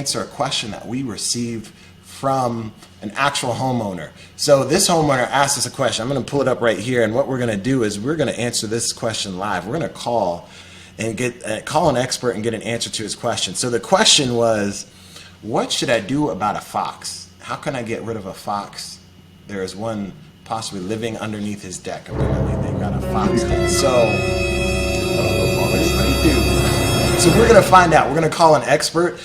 answer a question that we received from an actual homeowner. So this homeowner asked us a question. I'm going to pull it up right here, and what we're going to do is we're going to answer this question live. We're going to call an expert and get an answer to his question. So the question was, what should I do about a fox? How can I get rid of a fox? There is one possibly living underneath his deck. Apparently they got a fox den. So what do you do? So we're going to find out. We're going to call an expert.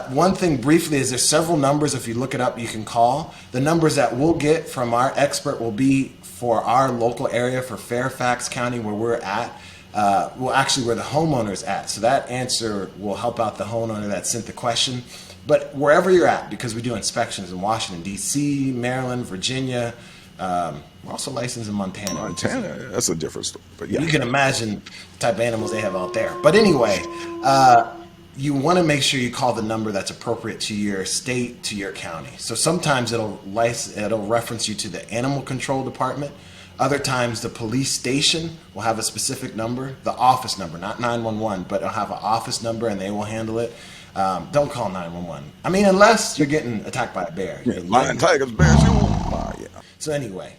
One thing briefly is there's several numbers. If you look it up, you can call. The numbers that we'll get from our expert will be for our local area, for Fairfax County, where we're at. Where the homeowner's at. So that answer will help out the homeowner that sent the question. But wherever you're at, because we do inspections in Washington, D.C., Maryland, Virginia, we're also licensed in Montana. Montana, that's a different story. But yeah, you can imagine the type of animals they have out there. But anyway, you want to make sure you call the number that's appropriate to your state, to your county. So sometimes it'll reference you to the animal control department. Other times the police station will have a specific number, the office number, not 911, but it'll have an office number and they will handle it. Don't call 911. I mean, unless you're getting attacked by a bear. Yeah, lion, tigers, bears, yeah. So anyway,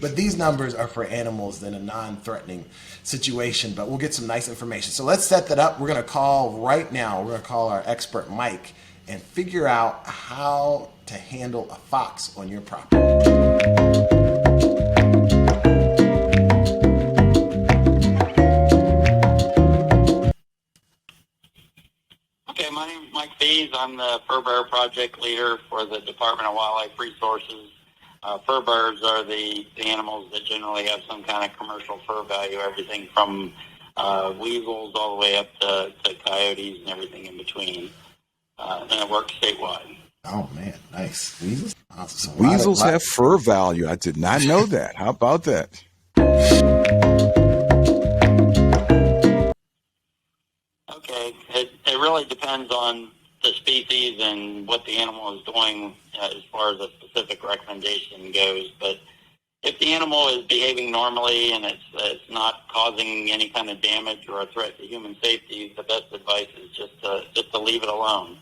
but these numbers are for animals in a non-threatening situation, but we'll get some nice information. So let's set that up. We're going to call right now. We're going to call our expert, Mike, and figure out how to handle a fox on your property. Okay, my name is Mike Fees. I'm the fur bear project leader for the Department of Wildlife Resources. Fur bears are the animals that generally have some kind of commercial fur value, everything from weasels all the way up to coyotes and everything in between. And it works statewide. Oh, man, nice. Weasels? Awesome. Weasels have fur value. I did not know that. How about that? Okay, it really depends on the species and what the animal is doing as far as a specific recommendation goes. But if the animal is behaving normally and it's not causing any kind of damage or a threat to human safety, the best advice is just to leave it alone.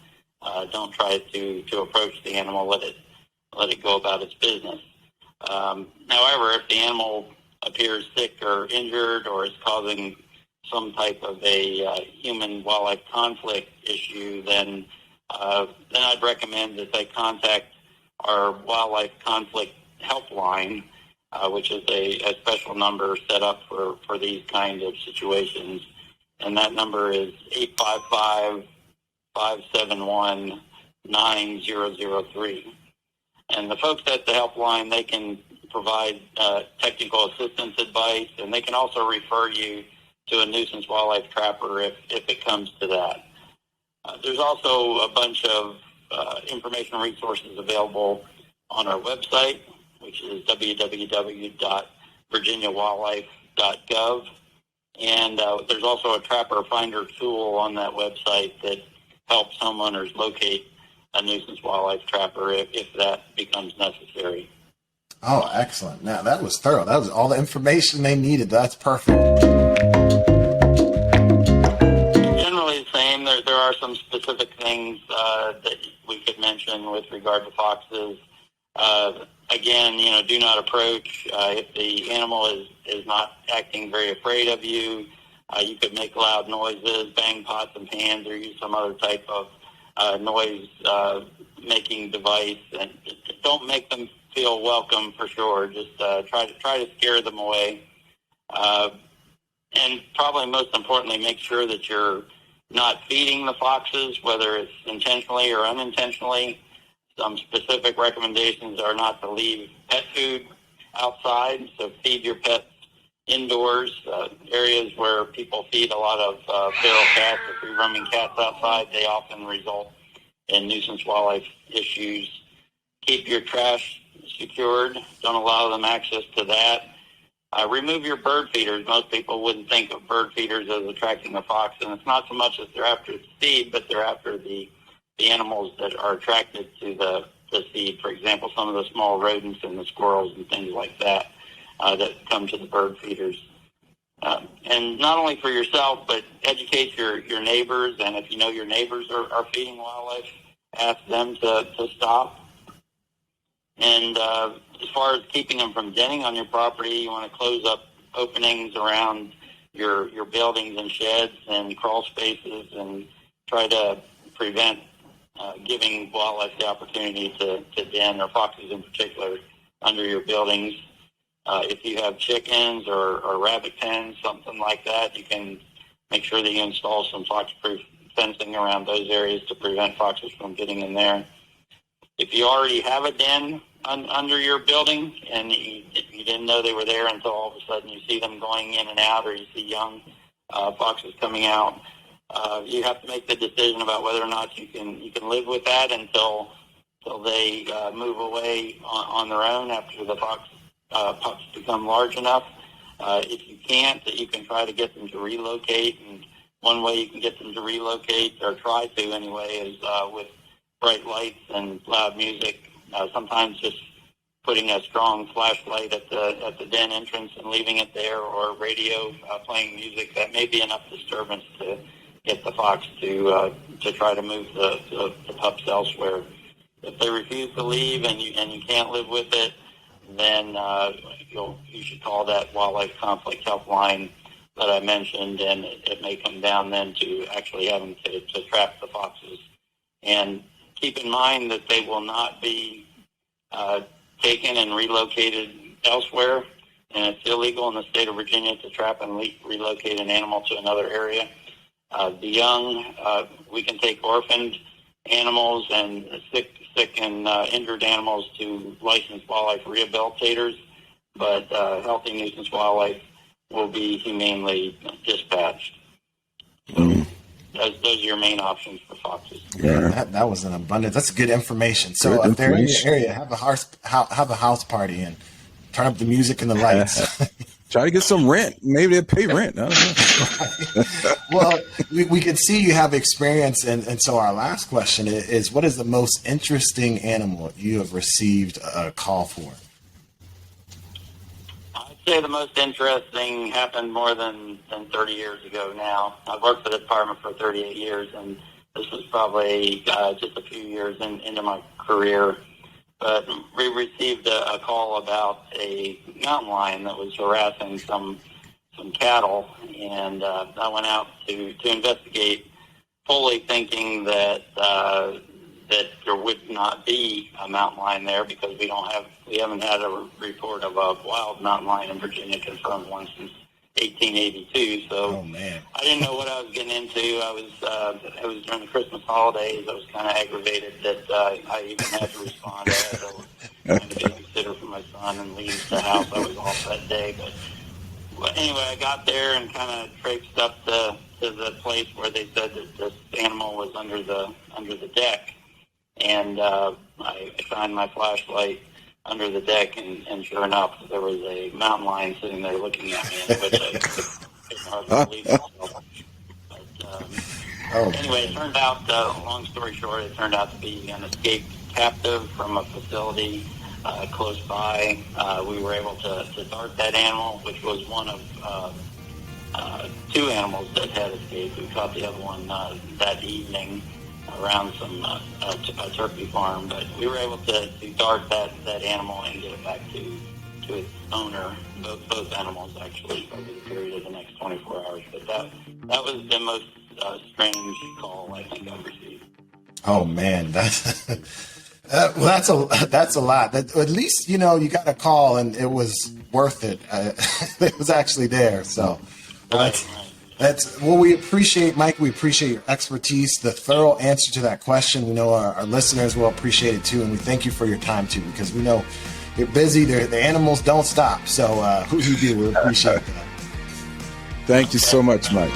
Don't try to approach the animal. Let it go about its business. However, if the animal appears sick or injured or is causing some type of a human-wildlife conflict issue, then I'd recommend that they contact our wildlife conflict helpline, which is a special number set up for these kind of situations. And that number is 855-571-9003. And the folks at the helpline, they can provide technical assistance advice, and they can also refer you to a nuisance wildlife trapper if it comes to that. There's also a bunch of information resources available on our website, which is www.virginiawildlife.gov. And there's also a trapper finder tool on that website that helps homeowners locate a nuisance wildlife trapper if that becomes necessary. Oh, excellent. Now, that was thorough. That was all the information they needed. That's perfect. Generally the same. There are some specific things that we could mention with regard to foxes. Again, do not approach. If the animal is not acting very afraid of you, you could make loud noises, bang pots and pans, or use some other type of noise-making device. And don't make them feel welcome for sure. Just try to scare them away. And probably most importantly, make sure that you're not feeding the foxes, whether it's intentionally or unintentionally. Some specific recommendations are not to leave pet food outside, so feed your pets indoors. Areas where people feed a lot of feral cats or free-roaming cats outside, they often result in nuisance wildlife issues. Keep your trash secured. Don't allow them access to that. Remove your bird feeders. Most people wouldn't think of bird feeders as attracting a fox, and it's not so much that they're after the seed, but they're after the animals that are attracted to the seed. For example, some of the small rodents and the squirrels and things like that that come to the bird feeders. And not only for yourself, but educate your neighbors, and if you know your neighbors are feeding wildlife, ask them to stop. And as far as keeping them from denning on your property, you want to close up openings around your buildings and sheds and crawl spaces, and try to prevent giving wildlife the opportunity to den, or foxes in particular, under your buildings. If you have chickens or rabbit pens, something like that, you can make sure that you install some fox-proof fencing around those areas to prevent foxes from getting in there. If you already have a den under your building and you didn't know they were there until all of a sudden you see them going in and out, or you see young foxes coming out, you have to make the decision about whether or not you can live with that until they move away on their own after the pups become large enough. If you can't, you can try to get them to relocate, and one way you can get them to relocate, or try to anyway, is with bright lights and loud music. Sometimes just putting a strong flashlight at the den entrance and leaving it there, or radio playing music. That may be enough disturbance to get the fox to try to move the pups elsewhere. If they refuse to leave and you can't live with it, then you should call that wildlife conflict helpline that I mentioned, and it may come down then to actually having to trap the foxes. And keep in mind that they will not be taken and relocated elsewhere, and it's illegal in the state of Virginia to trap and relocate an animal to another area. The young, we can take orphaned animals and sick and injured animals to licensed wildlife rehabilitators, but healthy nuisance wildlife will be humanely dispatched. So those are your main options for foxes. Yeah, that was an abundance. That's good information. So if they're in your area, have a house party and turn up the music and the lights. Try to get some rent. Maybe they'll pay rent. I don't know. Well, we can see you have experience, and so our last question is, what is the most interesting animal you have received a call for? I'd say the most interesting happened more than 30 years ago now. I've worked for the department for 38 years, and this was probably just a few years into my career. But we received a call about a mountain lion that was harassing some cattle, and I went out to investigate, fully thinking that there would not be a mountain lion there, because we haven't had a report of a wild mountain lion in Virginia, confirmed one since 1882. So I didn't know what I was getting into. It was during the Christmas holidays. I was kind of aggravated that I even had to respond. I had to find a babysitter for my son and leave the house. I was off that day. But anyway, I got there and kind of traipsed up to the place where they said that this animal was under the deck. And I shined my flashlight under the deck, and sure enough, there was a mountain lion sitting there looking at me, which I couldn't hardly believe myself. But anyway, it turned out, long story short, it turned out to be an escaped captive from a facility close by. We were able to dart that animal, which was one of two animals that had escaped. We caught the other one that evening around a turkey farm, but we were able to dart that animal and get it back to its owner, both animals actually, over the period of the next 24 hours. But that was the most strange call I think I've received. Oh man, that's a lot. At least you got a call and it was worth it. It was actually there. So we appreciate, Mike. We appreciate your expertise, the thorough answer to that question. We know our listeners will appreciate it too, and we thank you for your time too, because we know you're busy. The animals don't stop. So who you do, we appreciate that. Thank you so much, Mike.